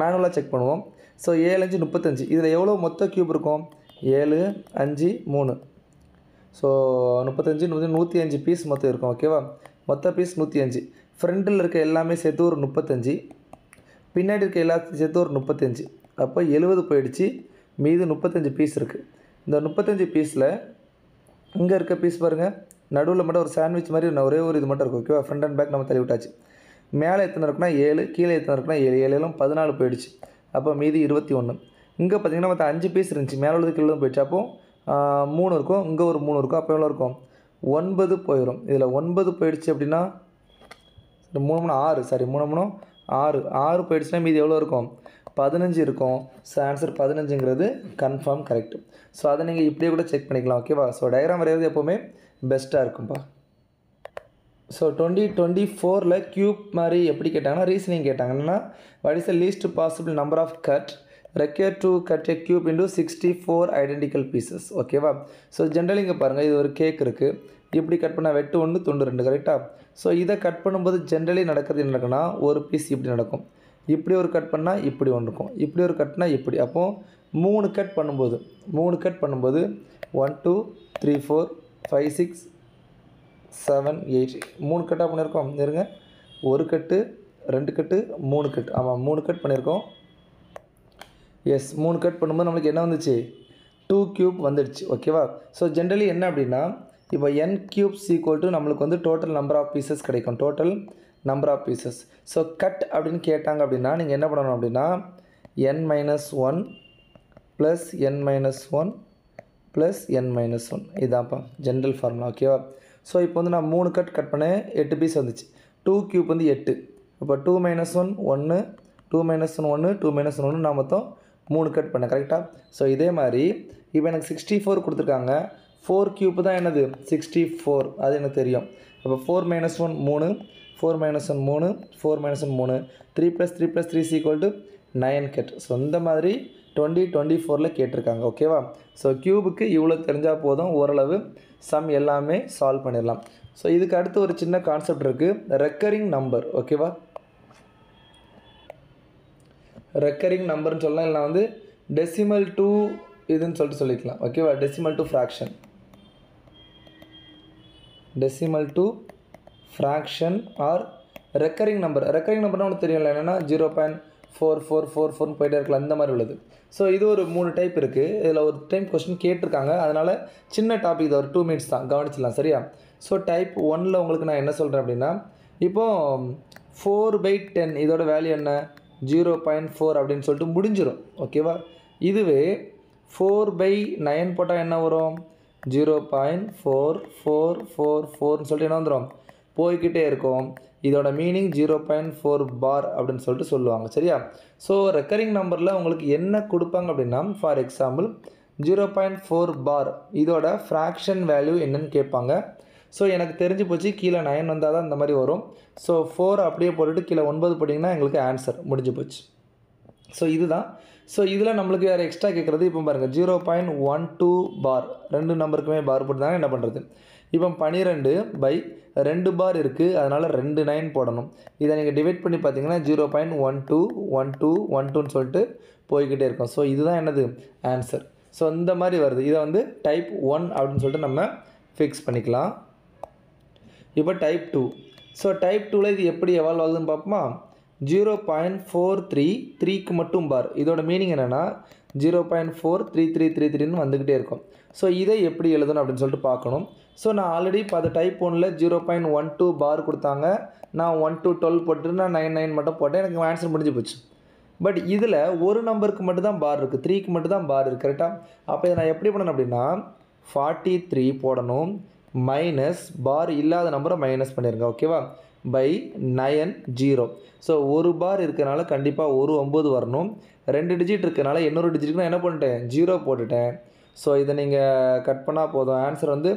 மேனுவலாக செக் பண்ணுவோம். ஸோ 7 5 35. இதில் எவ்வளோ மொத்த க்யூப் இருக்கும், 7 5 3. ஸோ 35 105 பீஸ் மொத்தம் இருக்கும் ஓகேவா. மொத்த பீஸ் 105. ஃப்ரண்டில் இருக்க எல்லாமே சேர்த்து ஒரு 35, பின்னாடி இருக்க எல்லாத்தையும் சேர்த்து ஒரு 35. அப்போ 70 போயிடுச்சு. மீது 35 பீஸ் இருக்குது. இந்த 35 பீஸில் இங்கே இருக்க பீஸ் பாருங்கள், நடுவில் மட்டும் ஒரு சாண்ட்விச் மாதிரி ஒரே ஒரு இது மட்டும் இருக்கும் ஓகேவா. ஃப்ரண்ட் அண்ட் பேக் நம்ம தள்ளி விட்டாச்சு. மேலே எத்தனை இருக்குன்னா 7, கீழே எத்தனை இருக்குன்னா 7, 7 14 போயிடுச்சு. அப்போ மீதி 21. இங்கே பார்த்தீங்கன்னா மற்ற 5 பீஸ் இருந்துச்சு, மேலே உள்ளது கீழே போயிடுச்சு. அப்போது 3 இருக்கும், இங்கே ஒரு 3 இருக்கும். அப்போ எவ்வளோ இருக்கும், 9 போயிடும். இதில் 9 போயிடுச்சு அப்படின்னா 3 6, சாரி 3 6 6 போயிடுச்சுன்னா மீதி எவ்வளோ இருக்கும், 15 இருக்கும். ஸோ ஆன்சர் 15ங்கிறது கன்ஃபார்ம் கரெக்ட். ஸோ அதை நீங்கள் இப்படியே கூட செக் பண்ணிக்கலாம் ஓகேவா. ஸோ டயக்ராம் வரைகிறது எப்போவுமே பெஸ்ட்டாக இருக்கும்ப்பா. ஸோ 2024 க்யூப் மாதிரி எப்படி கேட்டாங்கன்னா ரீசனிங் கேட்டாங்க. என்னென்னா what is the least possible number of cut require to cut a cube into 64 identical pieces ஓகேவா. ஸோ ஜென்ரலி இங்கே பாருங்கள், இது ஒரு கேக் இருக்குது. இப்படி கட் பண்ணால் வெட்டு 1 துண்டு 2 கரெக்டாக. ஸோ இதை கட் பண்ணும்போது ஜென்ரலி நடக்கிறது என்ன நடக்குன்னா, ஒரு பீஸ் இப்படி நடக்கும், இப்படி ஒரு கட் பண்ணால் இப்படி ஒன்று இருக்கும், இப்படி ஒரு கட்னா இப்படி. அப்போது 3 கட் பண்ணும்போது 1 2 3 4 5 6 7 8 3 கட்டாக பண்ணியிருக்கோம். இருங்க, ஒரு கட்டு 2 கட்டு 3 கட்டு, ஆமாம் 3 கட் பண்ணியிருக்கோம். எஸ், 3 கட் பண்ணும்போது நம்மளுக்கு என்ன வந்துச்சு, 2 க்யூப் வந்துடுச்சு ஓகேவா. ஸோ ஜென்ரலி என்ன அப்படின்னா, இப்போ n க்யூப்ஸ் ஈக்குவல் டு நம்மளுக்கு வந்து டோட்டல் நம்பர் ஆஃப் பீசஸ் கிடைக்கும். Total number of pieces. So cut அப்படின்னு கேட்டாங்க அப்படின்னா நீங்கள் என்ன பண்ணணும் அப்படின்னா n-1 plus n-1 plus n-1 இதான்ப்பா ஜென்ரல் ஃபார்முலா. ஓகேவா? ஸோ இப்போ வந்து நான் 3 கட் பண்ணேன், 8 பீஸ் வந்துச்சு. 2 கியூப் வந்து 8. அப்போ 2 - 1 1, 2 - 1 1, 2 - 1 நான் மொத்தம் 3 கட் பண்ணேன். கரெக்டாக? ஸோ இதே மாதிரி இப்போ எனக்கு 64 கொடுத்துருக்காங்க. 4 கியூப் தான் என்னது 64, அது எனக்கு தெரியும். அப்போ 4 - 1 3, 4 - 1 3, 4 - 1 3, 3 + 3 + 3 = 9 கட். ஸோ இந்த மாதிரி 2024 கேட்டிருக்காங்க. ஓகேவா? ஸோ கியூபுக்கு இவ்வளோ தெரிஞ்சால் போதும், ஓரளவு சம் எல்லாமே சால்வ் பண்ணிடலாம். ஸோ இதுக்கு அடுத்து ஒரு சின்ன கான்செப்ட் இருக்குது, ரெக்கரிங் நம்பர். ஓகேவா? ரெக்கரிங் நம்பர்னு சொல்லலாம், இல்லை வந்து டெசிமல் டு இதுன்னு சொல்லிக்கலாம். ஓகேவா? Decimal to fraction, decimal to fraction or recurring number. Recurring நம்பர்னால் ஒன்று தெரியல, என்னென்னா 0.4444 போயிட்டே இருக்கலாம், இந்த மாதிரி உள்ளது. ஸோ இது ஒரு 3 டைப் இருக்குது. இதில் ஒரு டைம் கொஸ்டின் கேட்டிருக்காங்க, அதனால் சின்ன டாபிக், இது ஒரு 2 மினிட்ஸ் தான், கவனிச்சிடலாம். சரியா? ஸோ டைப் 1ல் உங்களுக்கு நான் என்ன சொல்கிறேன் அப்படின்னா, இப்போது 4/10 இதோட வேல்யூ என்ன 0.4 அப்படின்னு சொல்லிட்டு முடிஞ்சிடும். ஓகேவா? இதுவே 4/9 போட்டால் என்ன வரும் 0.4444ன்னு சொல்லிட்டு என்ன வந்துடும், போய்கிட்டே இருக்கும். இதோட மீனிங் 0.4 பார் அப்படின்னு சொல்லிட்டு சொல்லுவாங்க. சரியா? ஸோ ரெக்கரிங் நம்பரில் உங்களுக்கு என்ன கொடுப்பாங்க அப்படின்னா, ஃபார் எக்ஸாம்பிள் 0.4 பார் இதோட ஃப்ராக்ஷன் வேல்யூ என்னன்னு கேட்பாங்க. ஸோ எனக்கு தெரிஞ்சு போச்சு, கீழே 9 வந்தால் தான் இந்த மாதிரி வரும். ஸோ 4 அப்படியே போட்டுட்டு கீழே 9 போட்டிங்கன்னா எங்களுக்கு ஆன்சர் முடிஞ்சு போச்சு. ஸோ இதுதான். ஸோ இதில் நம்மளுக்கு வேறு எக்ஸ்ட்ரா கேட்குறது, இப்போ பாருங்கள் 0.12 பார், 2 நம்பருக்குமே பார் போட்டுதாங்க என்ன பண்ணுறது. இப்போ 12/2 பார் இருக்குது, அதனால் 2 9 போடணும். இதை நீங்கள் டிவைட் பண்ணி பார்த்தீங்கன்னா 0.121212ன்னு சொல்லிட்டு போய்கிட்டே இருக்கும். ஸோ இதுதான் என்னது ஆன்சர். ஸோ இந்த மாதிரி வருது. இதை வந்து டைப் 1 அப்படின்னு சொல்லிட்டு நம்ம ஃபிக்ஸ் பண்ணிக்கலாம். இப்போ டைப் 2. ஸோ டைப் 2ல் இது எப்படி எவால்வ் ஆகுதுன்னு பார்ப்போமா. 0.433க்கு மட்டும் பார். இதோட மீனிங் என்னென்னா 0.43333ன்னு வந்துக்கிட்டே இருக்கும். ஸோ இதை எப்படி எழுதணும் அப்படின்னு சொல்லிட்டு பார்க்கணும். ஸோ நான் ஆல்ரெடி இப்போ அது டைப் 1ல் 0.12 பார் கொடுத்தாங்க, நான் 1 to 12 போட்டு நான் 99 மட்டும் போட்டேன், எனக்கு ஆன்சர் முடிஞ்சு போச்சு. பட் இதில் ஒரு நம்பருக்கு மட்டும் தான் பார் இருக்குது, 3க்கு மட்டும் தான் பார் இருக்குது. கரெக்டாக? அப்போ இதை நான் எப்படி பண்ணணும் அப்படின்னா 43 போடணும், மைனஸ் பார் இல்லாத நம்பரை மைனஸ் பண்ணிடுங்க. ஓகேவா? பை 9 0. ஸோ ஒரு பார் இருக்கிறனால கண்டிப்பாக ஒரு 9 வரணும். 2 டிஜிட் இருக்கிறனால இன்னொரு டிஜிட்டுக்கு நான் என்ன பண்ணிட்டேன் 0 போட்டுட்டேன். ஸோ இதை நீங்கள் கட் பண்ணால் போதும், ஆன்சர் வந்து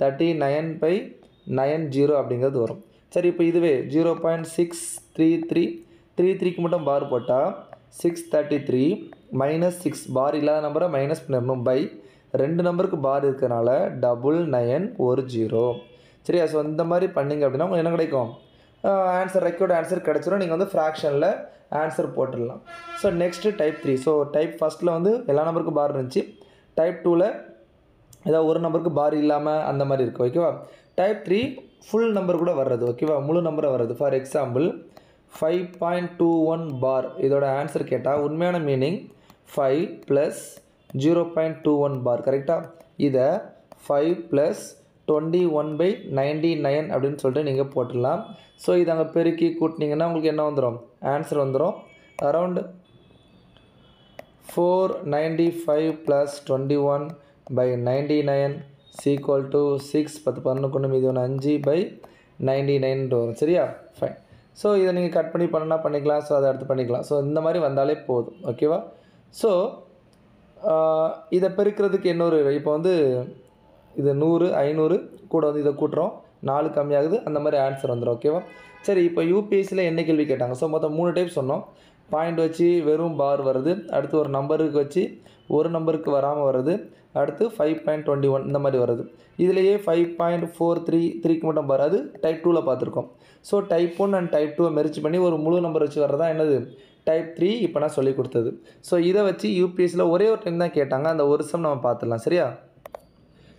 39/90 அப்படிங்கிறது வரும். சரி, இப்போ இதுவே 0.633க்கு மட்டும் பார் போட்டால் 633 மைனஸ் 6 பார் இல்லாத நம்பரை மைனஸ் பண்ணிடணும் பை 2 நம்பருக்கு பார் இருக்கிறனால 9910. சரியா? ஸோ இந்த மாதிரி பண்ணிங்க அப்படின்னா உங்களுக்கு என்ன கிடைக்கும், ஆன்சர் ரெக்யூர்ட் ஆன்சர் கிடச்சிரும். நீங்கள் வந்து ஃப்ராக்ஷனில் ஆன்சர் போட்டுடலாம். So next type 3. So type ஃபஸ்ட்டில் வந்து எல்லா நம்பருக்கும் பார் இருந்துச்சு, டைப் 2ல் ஏதாவது ஒரு நம்பருக்கு பார் இல்லாமல் அந்த மாதிரி இருக்குது. ஓகேவா? டைப் 3 ஃபுல் நம்பர் கூட வர்றது. ஓகேவா? முழு நம்பரை வர்றது. ஃபார் எக்ஸாம்பிள் 5.21 பார் இதோட ஆன்சர் கேட்டால் உண்மையான மீனிங் 5 + 0.21 பார். கரெக்டாக? இதை 5 + 21/99 அப்படின்னு சொல்லிட்டு நீங்கள் போட்டுடலாம். ஸோ இதை அங்கே பெருக்கி கூட்டினீங்கன்னா உங்களுக்கு என்ன வந்துடும், ஆன்சர் வந்துடும் அரவுண்ட் 495 + 21/99 = 6 10 11 மீதி 5/99 வரும். சரியா? ஃபைன். ஸோ இதை நீங்கள் கட் பண்ணி பண்ணனா பண்ணிக்கலாம், ஸோ அதை அடுத்து பண்ணிக்கலாம். ஸோ இந்த மாதிரி வந்தாலே போதும். ஓகேவா? ஸோ இதை பெருக்கிறதுக்கு இன்னொரு, இப்போ வந்து இது 100 500 கூட வந்து இதை கூட்டுறோம், 4 கம்மியாகுது, அந்த மாதிரி ஆன்சர் வந்துடும். ஓகேவா? சரி, இப்போ யூபிஎஸ்சியில் என்ன கேள்வி கேட்டாங்க. ஸோ மொத்தம் 3 டைப் சொன்னோம். பாயிண்ட் வச்சு வெறும் பார் வருது, அடுத்து ஒரு நம்பருக்கு வச்சு ஒரு நம்பருக்கு வராமல் வருது, அடுத்து 5.21 இந்த மாதிரி வருது. இதுலேயே 5.433க்கு மட்டும் பார், அது டைப் 2ல் பார்த்துருக்கோம். So type 1 and type 2 merge பண்ணி ஒரு முழு நம்பர் வச்சு வர்றதா என்னது டைப் 3. இப்போ நான் சொல்லி கொடுத்தது. ஸோ இதை வச்சு யூபிஎஸ்சியில் ஒரே ஒரு டைம் தான் கேட்டாங்க, அந்த ஒரு சம் நம்ம பார்த்துடலாம். சரியா?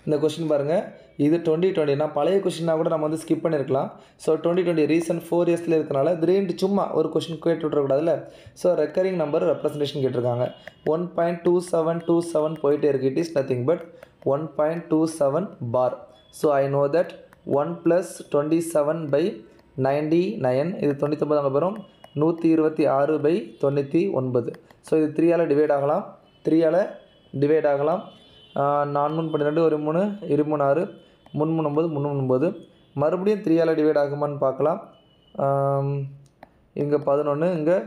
இந்த கொஸ்டின் பாருங்கள், இது 2020. நான் பழைய கொஸ்டினாக கூட நம்ம வந்து ஸ்கிப் பண்ணியிருக்கலாம். ஸோ 2020 ரீசன்ட் 4 இயர்ஸில் இருக்கனால திடீர்னு சும்மா ஒரு கொஸ்டின் கேட்டு விட்றக்கூடாதுல்ல. ஸோ ரெக்கரிங் நம்பர் ரெப்ரசன்டேஷன் கேட்டிருக்காங்க. 1.2727 போயிட்டே இருக்குது. It is nothing but 1.27 bar. So I know that 1 + 27/9 99, இது 99 அங்கே வரும் 126/99. ஸோ இது 3ஆல் டிவைட் ஆகலாம், 3ஆல் டிவைட் ஆகலாம். 4 3 12, 1 3 2 3 6, 3 3 9, 3 9. மறுபடியும் 3ஆல் டிவைட் ஆகுமான்னு பார்க்கலாம். இங்கே 11, இங்கே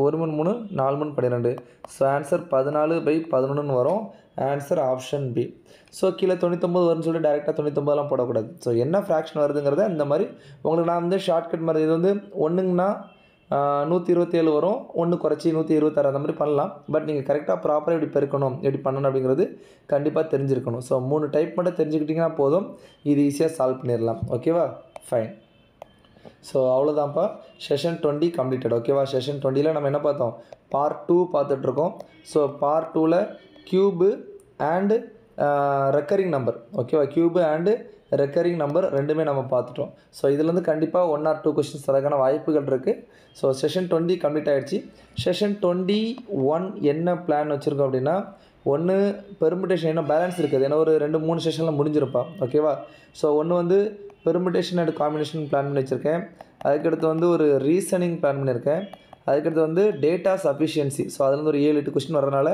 1 3 3 4 3 12. ஸோ ஆன்சர் 14/11 வரும். Answer option B. ஸோ கீழே 99 வரும்னு சொல்லிட்டு டேரெக்டாக 99லாம் போடக்கூடாது. ஸோ என்ன ஃப்ராக்ஷன் வருதுங்கிறத இந்த மாதிரி உங்களுக்கு நான் வந்து ஷார்ட்கட் மாதிரி இது வந்து 1ங்கன்னா 127 வரும், 1 குறைச்சி 126 அந்த மாதிரி பண்ணலாம். பட் நீங்கள் கரெக்டாக ப்ராப்பராக எப்படி பெருக்கணும் எப்படி பண்ணணும் அப்படிங்கிறது கண்டிப்பாக தெரிஞ்சிருக்கணும். ஸோ 3 டைப் மட்டும் தெரிஞ்சுக்கிட்டிங்கன்னா போதும், இது ஈஸியாக சால்வ் பண்ணிடலாம். ஓகேவா? ஃபைன். ஸோ அவ்வளோதான்ப்பா, செஷன் 20 கம்ப்ளீட்டட். ஓகேவா? செஷன் 20ல் நம்ம என்ன பார்த்தோம்? பார்ட் 2 பார்த்துட்ருக்கோம். ஸோ பார்ட் 2ல் க்யூபு அண்டு ரெக்கரிங் நம்பர். ஓகேவா? க்யூபு அண்டு ரெக்கரிங் நம்பர் ரெண்டுமே நம்ம பார்த்துட்டோம். ஸோ இதுலேருந்து கண்டிப்பாக 1 or 2 கொஸ்டின்ஸ் வரதுக்கான வாய்ப்புகள் இருக்குது. ஸோ செஷன் 20 கம்ப்ளீட் ஆகிடுச்சு. செஷன் 21 என்ன பிளான் வச்சுருக்கோம் அப்படின்னா, ஒன்று பெர்முடேஷன் இன்னும் பேலன்ஸ் இருக்குது, ஏன்னா ஒரு 2-3 செஷனில் முடிஞ்சிருப்பா. ஓகேவா? ஸோ ஒன்று வந்து பெர்முடேஷன் அண்ட் காம்பினேஷன் பிளான் பண்ணி வச்சுருக்கேன். அதுக்கடுத்து வந்து ஒரு ரீசனிங் பிளான் பண்ணியிருக்கேன். அதுக்கடுத்து வந்து டேட்டா சஃபிஷியன்சி. ஸோ அதுலேருந்து ஒரு 7-8 கொஸ்டின் வரதுனால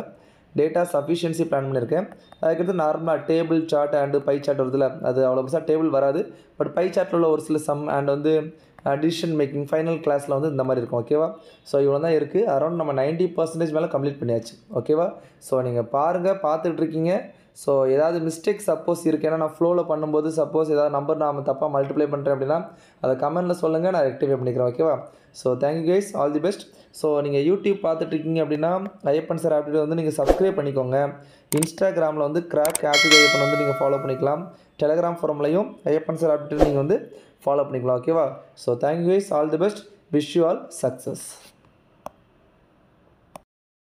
டேட்டா சஃபிஷியன்சி பிளான் பண்ணியிருக்கேன். அதுக்கடுத்து நார்மலாக table chart and pie chart வருதுல, அது அவ்வளோ பெருசாக டேபிள் வராது. பட் பை சார்ட்டில் உள்ள ஒரு சில சம் அண்ட் வந்து டிசிஷன் மேக்கிங் ஃபைனல் கிளாஸில் வந்து இந்த மாதிரி இருக்கும். ஓகேவா? ஸோ இவ்வளோ தான் இருக்குது. அரௌண்ட் நம்ம 90% மேலே கம்ப்ளீட் பண்ணியாச்சு. ஓகேவா? ஸோ நீங்கள் பாருங்கள், பார்த்துட்ருக்கீங்க. ஸோ ஏதாவது மிஸ்டேக் சப்போஸ் இருக்குது, ஏன்னா நான் ஃப்ளோவில் பண்ணும்போது சப்போஸ் ஏதாவது நம்பர் நான் தப்பாக மல்டிப்ளை பண்ணுறேன் அப்படின்னா அதை கமெண்ட்டில் சொல்லுங்கள், நான் ரெக்டிஃபை பண்ணிக்கிறேன். ஓகேவா? So thank you guys, all the best. So நீங்கள் யூடியூப் பார்த்துட்ருக்கீங்க அப்படின்னா ஐயப்பன் சார் ஆப்டிடியூட் வந்து நீங்கள் சப்ஸ்கிரைப் பண்ணிக்கோங்க. இன்ஸ்டாகிராமில் வந்து கிராக் ஆப்டிடியூட் ஐயப்பன் வந்து நீங்கள் ஃபாலோ பண்ணிக்கலாம். டெலிகிராம் ஃபாரம்லையும் ஐயப்பன் சார் ஆப்டிடியூட் நீங்கள் வந்து ஃபாலோ பண்ணிக்கலாம். ஓகேவா? So thank you guys, all the best, wish you all success.